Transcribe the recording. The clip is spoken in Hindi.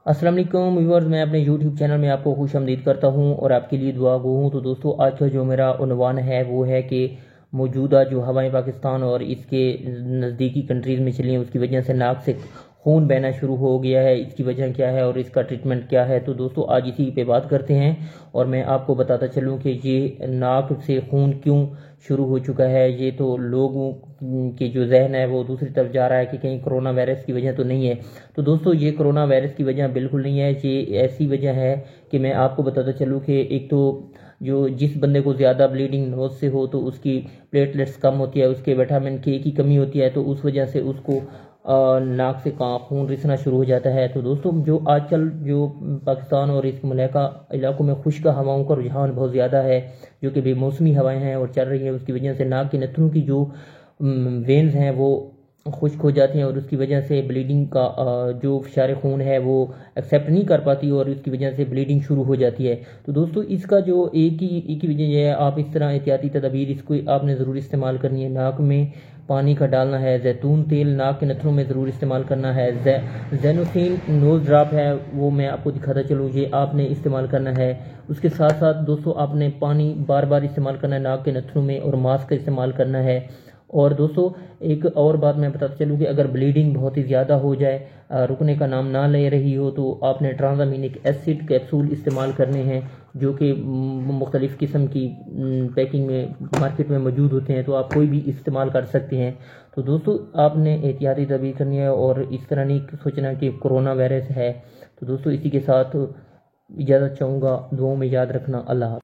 अस्सलाम वालेकुम व्यूअर्स, मैं अपने यूट्यूब चैनल में आपको खुश आमदीद करता हूं और आपके लिए दुआ गो हूं। तो दोस्तों, आज का जो मेरा उन्वान है वो है कि मौजूदा जो हवाएं पाकिस्तान और इसके नज़दीकी कंट्रीज़ में चली हैं, उसकी वजह से नाक से खून बहना शुरू हो गया है। इसकी वजह क्या है और इसका ट्रीटमेंट क्या है, तो दोस्तों आज इसी पे बात करते हैं। और मैं आपको बताता चलूं कि ये नाक से खून क्यों शुरू हो चुका है। ये तो लोगों के जो जहन है वो दूसरी तरफ जा रहा है कि कहीं कोरोना वायरस की वजह तो नहीं है। तो दोस्तों, ये कोरोना वायरस की वजह बिल्कुल नहीं है। ये ऐसी वजह है कि मैं आपको बताता चलूँ कि एक तो जो जिस बंदे को ज़्यादा ब्लीडिंग नोज से हो तो उसकी प्लेटलेट्स कम होती है, उसके विटामिन के की कमी होती है, तो उस वजह से उसको नाक से खून रिसना शुरू हो जाता है। तो दोस्तों, जो आजकल जो पाकिस्तान और इस मुल्का इलाकों में खुश्क हवाओं का रुझान बहुत ज़्यादा है, जो कि बेमौसमी हवाएं हैं और चल रही हैं, उसकी वजह से नाक के नथनों की जो वेन्स हैं वो खुश्क हो जाती हैं और उसकी वजह से ब्लीडिंग का जो फिशार खून है वो एक्सेप्ट नहीं कर पाती और इसकी वजह से ब्लीडिंग शुरू हो जाती है। तो दोस्तों, इसका जो एक ही वजह है, आप इस तरह एहतियाती तदबीर इसको आपने ज़रूर इस्तेमाल करनी है। नाक में पानी का डालना है, जैतून तेल नाक के नथनों में ज़रूर इस्तेमाल करना है। जेनोसिन नोज ड्रॉप है, वो मैं आपको दिखाता चलूँ, ये आपने इस्तेमाल करना है। उसके साथ साथ दोस्तों, आपने पानी बार बार इस्तेमाल करना है नाक के नथनों में और मास्क का इस्तेमाल करना है। और दोस्तों, एक और बात मैं बताता चलूँ कि अगर ब्लीडिंग बहुत ही ज़्यादा हो जाए, रुकने का नाम ना ले रही हो, तो आपने ट्रांजामिनिक एसिड कैप्सूल इस्तेमाल करने हैं, जो कि मुख्तलिफ़ किस्म की पैकिंग में मार्केट में मौजूद होते हैं, तो आप कोई भी इस्तेमाल कर सकते हैं। तो दोस्तों, आपने एहतियाती तदबीर करनी है और इस तरह नहीं सोचना कि कोरोना वायरस है। तो दोस्तों, इसी के साथ इजाज़त चाहूँगा। दुआओं में याद रखना। अल्लाह।